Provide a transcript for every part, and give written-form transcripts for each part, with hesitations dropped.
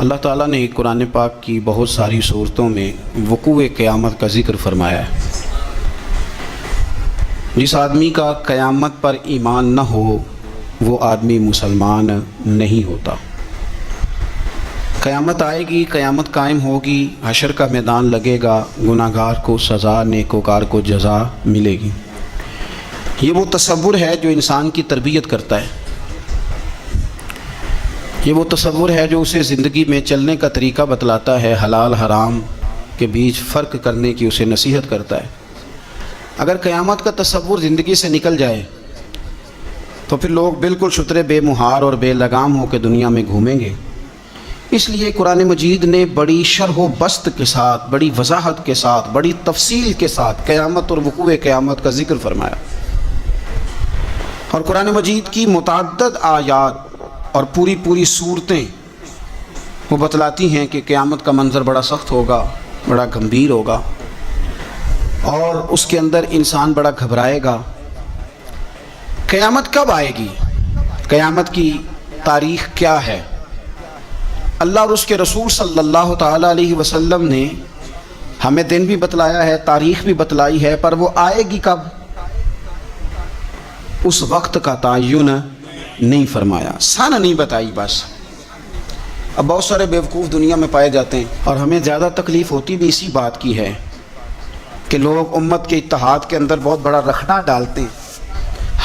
اللہ تعالیٰ نے قرآن پاک کی بہت ساری صورتوں میں وقوع قیامت کا ذکر فرمایا ہے۔ جس آدمی کا قیامت پر ایمان نہ ہو وہ آدمی مسلمان نہیں ہوتا۔ قیامت آئے گی، قیامت قائم ہوگی، حشر کا میدان لگے گا، گناہگار کو سزا، نیکوکار کو جزا ملے گی۔ یہ وہ تصور ہے جو انسان کی تربیت کرتا ہے، یہ وہ تصور ہے جو اسے زندگی میں چلنے کا طریقہ بتلاتا ہے، حلال حرام کے بیچ فرق کرنے کی اسے نصیحت کرتا ہے۔ اگر قیامت کا تصور زندگی سے نکل جائے تو پھر لوگ بالکل شترے بے مہار اور بے لگام ہو کے دنیا میں گھومیں گے۔ اس لیے قرآن مجید نے بڑی شرح و بسط کے ساتھ، بڑی وضاحت کے ساتھ، بڑی تفصیل کے ساتھ قیامت اور وقوع قیامت کا ذکر فرمایا، اور قرآن مجید کی متعدد آیات اور پوری صورتیں وہ بتلاتی ہیں کہ قیامت کا منظر بڑا سخت ہوگا، بڑا گمبھیر ہوگا، اور اس کے اندر انسان بڑا گھبرائے گا۔ قیامت کب آئے گی؟ قیامت کی تاریخ کیا ہے؟ اللہ اور اس کے رسول صلی اللہ تعالیٰ علیہ وسلم نے ہمیں دن بھی بتلایا ہے، تاریخ بھی بتلائی ہے، پر وہ آئے گی کب اس وقت کا تعین نہیں فرمایا، سن نہیں بتائی بس۔ اب بہت سارے بیوقوف دنیا میں پائے جاتے ہیں، اور ہمیں زیادہ تکلیف ہوتی بھی اسی بات کی ہے کہ لوگ امت کے اتحاد کے اندر بہت بڑا رخنہ ڈالتے ہیں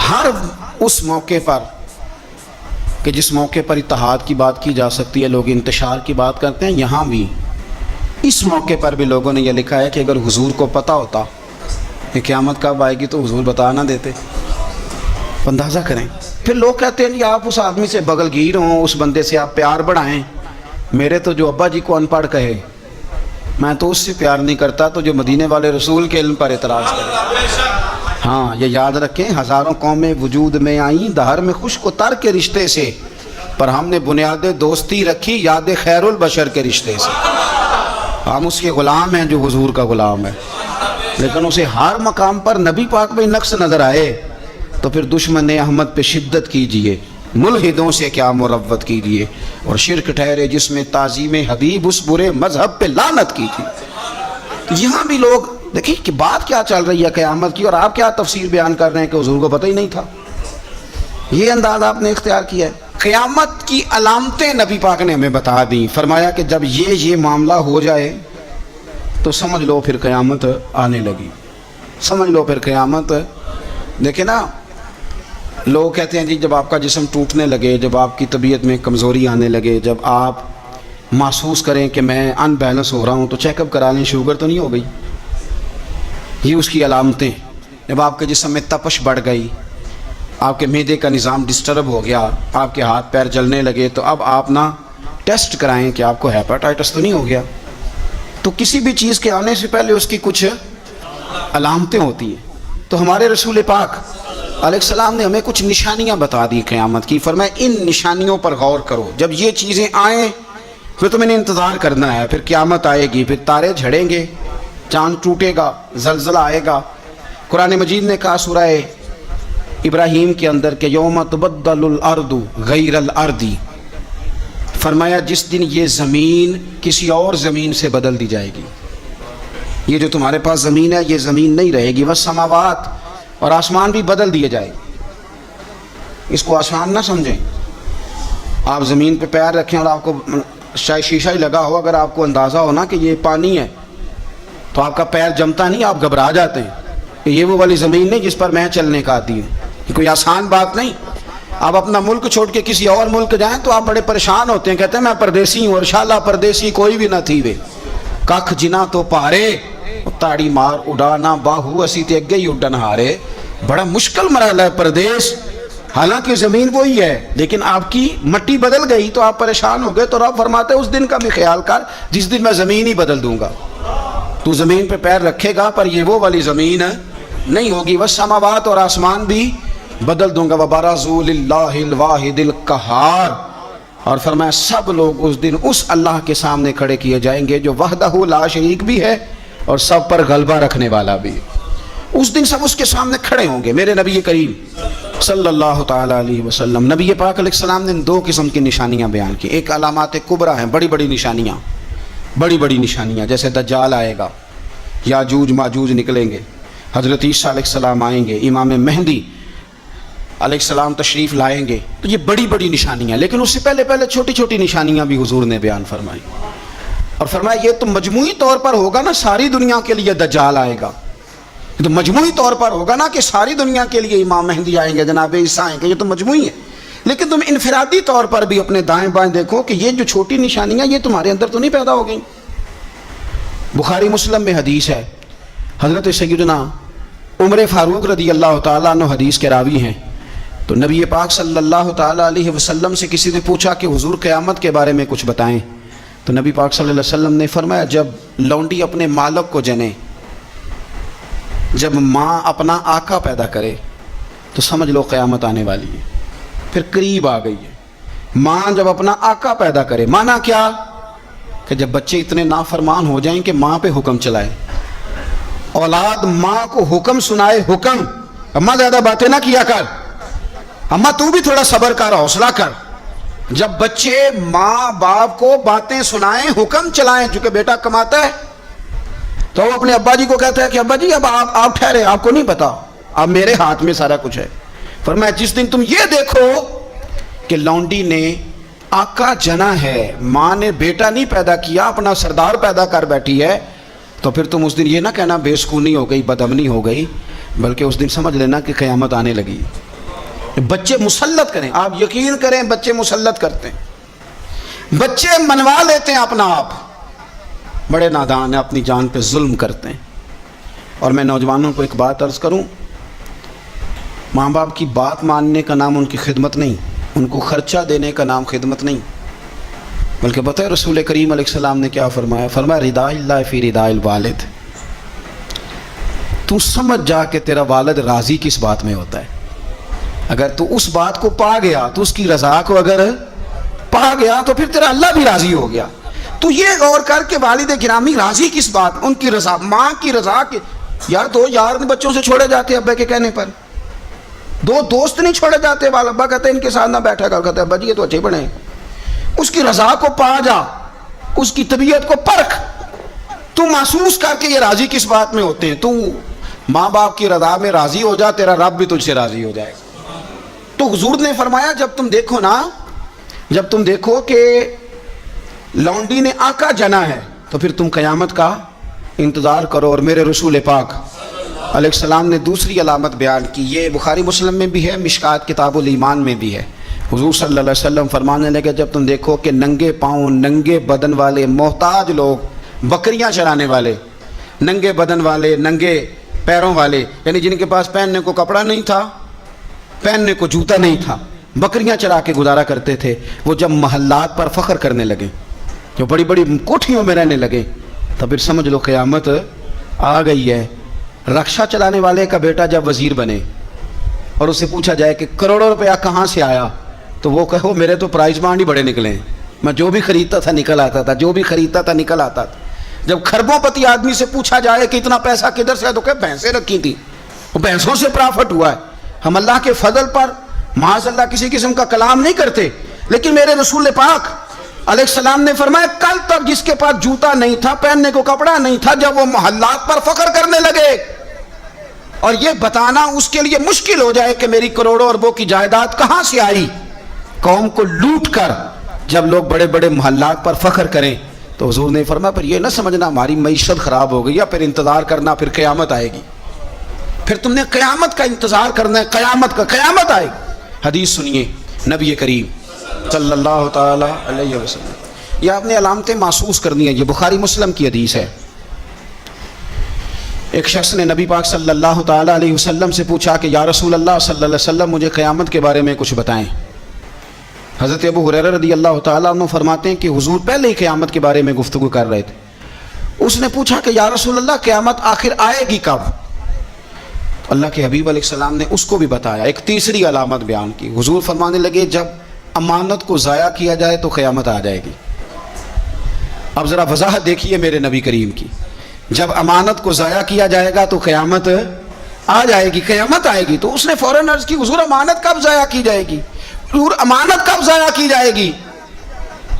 ہر اس موقع پر کہ جس موقع پر اتحاد کی بات کی جا سکتی ہے، لوگ انتشار کی بات کرتے ہیں۔ یہاں بھی اس موقع پر بھی لوگوں نے یہ لکھا ہے کہ اگر حضور کو پتہ ہوتا کہ قیامت کب آئے گی تو حضور بتا نہ دیتے۔ اندازہ کریں، پھر لوگ کہتے ہیں آپ اس آدمی سے بغل گیر ہوں، اس بندے سے آپ پیار بڑھائیں۔ میرے تو جو ابا جی کو ان پڑھ کہے میں تو اس سے پیار نہیں کرتا تو جو مدینے والے رسول کے علم پر اعتراض کرے۔ ہاں یہ یاد رکھیں، ہزاروں قومیں وجود میں آئیں دہر میں خشک و تر کے رشتے سے، پر ہم نے بنیاد دوستی رکھی یاد خیر البشر کے رشتے سے۔ ہم اس کے غلام ہیں جو حضور کا غلام ہے، لیکن اسے ہر مقام پر نبی پاک میں نقص نظر آئے تو پھر دشمن احمد پہ شدت کیجئے، ملحدوں سے کیا مروت کیجئے، اور شرک ٹھہرے جس میں تعظیم حبیب اس برے مذہب پہ لعنت کیجئے۔ یہاں بھی لوگ دیکھیں کہ بات کیا چل رہی ہے قیامت کی، اور آپ کیا تفسیر بیان کر رہے ہیں کہ حضور کو پتہ ہی نہیں تھا۔ یہ انداز آپ نے اختیار کیا ہے۔ قیامت کی علامتیں نبی پاک نے ہمیں بتا دیں، فرمایا کہ جب یہ معاملہ ہو جائے تو سمجھ لو پھر قیامت آنے لگی، سمجھ لو پھر قیامت۔ دیکھیں نا، لوگ کہتے ہیں جی جب آپ کا جسم ٹوٹنے لگے، جب آپ کی طبیعت میں کمزوری آنے لگے، جب آپ محسوس کریں کہ میں ان بیلنس ہو رہا ہوں تو چیک اپ کرا لیں، شوگر تو نہیں ہو گئی۔ یہ اس کی علامتیں۔ جب آپ کے جسم میں تپش بڑھ گئی، آپ کے معدے کا نظام ڈسٹرب ہو گیا، آپ کے ہاتھ پیر جلنے لگے، تو اب آپ نا ٹیسٹ کرائیں کہ آپ کو ہیپاٹائٹس تو نہیں ہو گیا۔ تو کسی بھی چیز کے آنے سے پہلے اس کی کچھ علامتیں ہوتی ہیں۔ تو ہمارے رسول پاک علیہ السلام نے ہمیں کچھ نشانیاں بتا دی قیامت کی، فرمایا ان نشانیوں پر غور کرو، جب یہ چیزیں آئیں پھر تمہیں انتظار کرنا ہے، پھر قیامت آئے گی، پھر تارے جھڑیں گے، چاند ٹوٹے گا، زلزلہ آئے گا۔ قرآن مجید نے کہا سورہ ابراہیم کے اندر کہ یوم تبدل الارض غیر الارض، فرمایا جس دن یہ زمین کسی اور زمین سے بدل دی جائے گی۔ یہ جو تمہارے پاس زمین ہے یہ زمین نہیں رہے گی، والسماوات، اور آسمان بھی بدل دیے جائے گی۔ اس کو آسان نہ سمجھیں۔ آپ زمین پہ پیر رکھیں اور آپ کو شاید شیشہ ہی لگا ہو، اگر آپ کو اندازہ ہو نا کہ یہ پانی ہے تو آپ کا پیر جمتا نہیں، آپ گھبرا جاتے ہیں کہ یہ وہ والی زمین نہیں جس پر میں چلنے کا عادی ہوں۔ یہ کوئی آسان بات نہیں۔ آپ اپنا ملک چھوڑ کے کسی اور ملک جائیں تو آپ بڑے پریشان ہوتے ہیں، کہتے ہیں میں پردیسی ہوں، اور انشاءاللہ پردیسی کوئی بھی نہ تھی وے ککھ جنا تو پارے تاڑی مار اڈانا باہو اسی تے اگے ہی اڈن ہارے۔ بڑا مشکل مرحلہ ہے پردیس، حالانکہ زمین وہی ہے، لیکن آپ کی مٹی بدل گئی تو آپ پریشان ہو گئے۔ تو رب فرماتے ہیں اس دن کا بھی خیال کر جس دن میں زمین ہی بدل دوں گا، تو زمین پہ پیر رکھے گا پر یہ وہ والی زمین نہیں ہوگی، والسماوات، اور آسمان بھی بدل دوں گا، وبرزوا للہ الواحد القہار، اور فرمایا سب لوگ اس دن اس اللہ کے سامنے کھڑے کیے جائیں گے جو وحدہ لا شریک بھی ہے اور سب پر غلبہ رکھنے والا بھی ہے۔ اس دن سب اس کے سامنے کھڑے ہوں گے۔ میرے نبی کریم صلی اللہ تعالیٰ علیہ وسلم. نبی پاک علیہ السلام نے 2 قسم کی نشانیاں بیان کی. ایک علامات کبریٰ ہیں، بڑی بڑی نشانیاں، جیسے دجال آئے گا، یاجوج ماجوج نکلیں گے، حضرت عیسیٰ علیہ السلام آئیں گے، امام مہدی علیہ السلام تشریف لائیں گے. تو یہ بڑی بڑی نشانیاں، لیکن اس سے پہلے چھوٹی چھوٹی نشانیاں بھی حضور نے بیان فرمائی. اور فرمایا یہ تو مجموعی طور پر ہوگا نا، ساری دنیا کے لیے دجال آئے گا. یہ تو مجموعی طور پر ہوگا نا کہ ساری دنیا کے لیے امام مہدی آئیں گے، جناب عیسیٰ آئیں گے. یہ تو مجموعی ہے. لیکن تم انفرادی طور پر بھی اپنے دائیں بائیں دیکھو کہ یہ جو چھوٹی نشانیاں یہ تمہارے اندر تو نہیں پیدا ہو گئیں. بخاری مسلم میں حدیث ہے، حضرت سیدنا عمر فاروق رضی اللہ تعالیٰ عنہ حدیث کے راوی ہیں. تو نبی پاک صلی اللہ تعالیٰ علیہ وسلم سے کسی نے پوچھا کہ حضور قیامت کے بارے میں کچھ بتائیں. تو نبی پاک صلی اللہ علیہ وسلم نے فرمایا جب لونڈی اپنے مالک کو جنے، جب ماں اپنا آقا پیدا کرے تو سمجھ لو قیامت آنے والی ہے، پھر قریب آ گئی ہے. ماں جب اپنا آقا پیدا کرے، مانا کیا کہ جب بچے اتنے نافرمان ہو جائیں کہ ماں پہ حکم چلائے، اولاد ماں کو حکم سنائے، حکم اماں زیادہ باتیں نہ کیا کر، اماں تو بھی تھوڑا صبر کر، حوصلہ کر. جب بچے ماں باپ کو باتیں سنائیں، حکم چلائیں، چونکہ بیٹا کماتا ہے تو وہ اپنے ابا جی کو کہتا ہے کہ ابا جی اب آپ ٹھہرے، آپ کو نہیں پتا، اب میرے ہاتھ میں سارا کچھ ہے. فرمایا جس دن تم یہ دیکھو کہ لونڈی نے آقا جنا ہے، ماں نے بیٹا نہیں پیدا کیا، اپنا سردار پیدا کر بیٹھی ہے، تو پھر تم اس دن یہ نہ کہنا بے سکونی ہو گئی، بدامنی ہو گئی، بلکہ اس دن سمجھ لینا کہ قیامت آنے لگی. بچے مسلط کریں، آپ یقین کریں بچے مسلط کرتے ہیں، بچے منوا لیتے ہیں اپنا آپ، بڑے نادان ہیں، اپنی جان پہ ظلم کرتے ہیں. اور میں نوجوانوں کو ایک بات عرض کروں، ماں باپ کی بات ماننے کا نام ان کی خدمت نہیں، ان کو خرچہ دینے کا نام خدمت نہیں، بلکہ بتائے رسول کریم علیہ السلام نے کیا فرمایا؟ فرمایا رضا اللہ فی رضا الوالد. تو سمجھ جا کہ تیرا والد راضی کس بات میں ہوتا ہے. اگر تو اس بات کو پا گیا، تو اس کی رضا کو اگر پا گیا تو پھر تیرا اللہ بھی راضی ہو گیا. تو یہ غور کر کے والد گرامی راضی کس بات، ان کی رضا، ماں کی رضا کی. یار 2 یار بچوں سے چھوڑے جاتے ابا کے کہنے پر، 2 دوست نہیں چھوڑے جاتے، ابا کہتے ہیں ان کے ساتھ نہ بیٹھا کر، کہتے ہیں ابا جی یہ تو اچھے بڑے ہیں. اس کی رضا کو پا جا، اس کی طبیعت کو پرکھ، تو محسوس کر کے یہ راضی کس بات میں ہوتے ہیں. تو ماں باپ کی رضا میں راضی ہو جا، تیرا رب بھی تجھ سے راضی ہو جائے گا. تو حضور نے فرمایا جب تم دیکھو نا، جب تم دیکھو کہ لونڈی نے آقا جنا ہے تو پھر تم قیامت کا انتظار کرو. اور میرے رسول پاک علیہ السلام نے دوسری علامت بیان کی، یہ بخاری مسلم میں بھی ہے، مشکات کتاب الایمان میں بھی ہے. حضور صلی اللہ علیہ وسلم فرمانے لگے جب تم دیکھو کہ ننگے پاؤں، ننگے بدن والے محتاج لوگ، بکریاں چرانے والے، ننگے بدن والے، ننگے پیروں والے، یعنی جن کے پاس پہننے کو کپڑا نہیں تھا، پہننے کو جوتا نہیں تھا، بکریاں چرا کے گزارا کرتے تھے، وہ جب محلات پر فخر کرنے لگے، جو بڑی بڑی کوٹھیوں میں رہنے لگے، تو پھر سمجھ لو قیامت آ گئی ہے. رکشہ چلانے والے کا بیٹا جب وزیر بنے اور اس سے پوچھا جائے کہ کروڑوں روپیہ کہاں سے آیا، تو وہ کہو میرے تو پرائز بانڈ ہی بڑے نکلے ہیں، میں جو بھی خریدتا تھا نکل آتا تھا، جو بھی خریدتا تھا نکل آتا تھا. جب خربوں پتی آدمی سے پوچھا جائے کہ اتنا پیسہ کدھر سے ہے، تو کہ بھینسیں رکھی تھی، وہ بھینسوں سے پرافٹ ہوا ہے. ہم اللہ کے فضل پر معاذ اللہ کسی قسم کا کلام نہیں کرتے، لیکن میرے رسول پاک علیہ السلام نے فرمایا کل تک جس کے پاس جوتا نہیں تھا، پہننے کو کپڑا نہیں تھا، جب وہ محلات پر فخر کرنے لگے اور یہ بتانا اس کے لیے مشکل ہو جائے کہ میری کروڑوں اربوں کی جائیداد کہاں سے آئی، قوم کو لوٹ کر جب لوگ بڑے بڑے محلات پر فخر کریں، تو حضور نے فرمایا پھر یہ نہ سمجھنا ہماری معیشت خراب ہو گئی، یا پھر انتظار کرنا پھر قیامت آئے گی، پھر تم نے قیامت کا انتظار کرنا ہے، قیامت آئے گی. حدیث سنیے نبی کریم صلی اللہ تعالی علیہ وسلم، یہ آپ نے علامتیں محسوس کرنی ہے. یہ بخاری مسلم کی حدیث ہے. ایک شخص نے نبی پاک صلی اللہ تعالی علیہ وسلم سے پوچھا کہ یا رسول اللہ صلی اللہ علیہ وسلم مجھے قیامت کے بارے میں کچھ بتائیں. حضرت ابو ہریرہ رضی اللہ تعالیٰ عنہ فرماتے ہیں کہ حضور پہلے ہی قیامت کے بارے میں گفتگو کر رہے تھے. اس نے پوچھا کہ یا رسول اللہ قیامت آخر آئے گی کب؟ اللہ کے حبیب علیہ السلام نے اس کو بھی بتایا، ایک تیسری علامت بیان کی. حضور فرمانے لگے جب امانت کو ضائع کیا جائے تو قیامت آ جائے گی. اب ذرا وضاحت دیکھیے میرے نبی کریم کی، جب امانت کو ضائع کیا جائے گا تو قیامت آ جائے گی، قیامت آئے گی، تو اس نے فوراً عرض کی حضور امانت کب ضائع کی جائے گی؟ حضور امانت کب ضائع کی جائے گی؟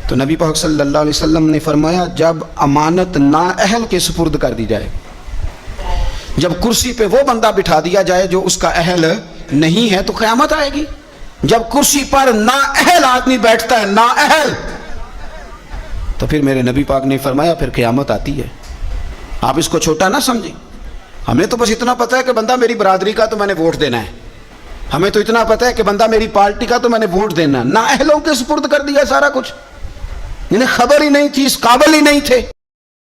تو نبی پاک صلی اللہ علیہ وسلم نے فرمایا جب امانت نااہل کے سپرد کر دی جائے، جب کرسی پہ وہ بندہ بٹھا دیا جائے جو اس کا اہل نہیں ہے، تو قیامت آئے گی۔ جب کرسی پر نااہل آدمی بیٹھتا ہے، نااہل، تو پھر میرے نبی پاک نے فرمایا پھر قیامت آتی ہے۔ آپ اس کو چھوٹا نہ سمجھیں، ہمیں تو بس اتنا پتہ ہے کہ بندہ میری برادری کا تو میں نے ووٹ دینا ہے، ہمیں تو اتنا پتہ ہے کہ بندہ میری پارٹی کا تو میں نے ووٹ دینا ہے۔ نااہلوں کے سپرد کر دیا سارا کچھ، انہیں خبر ہی نہیں تھی، اس قابل ہی نہیں تھے۔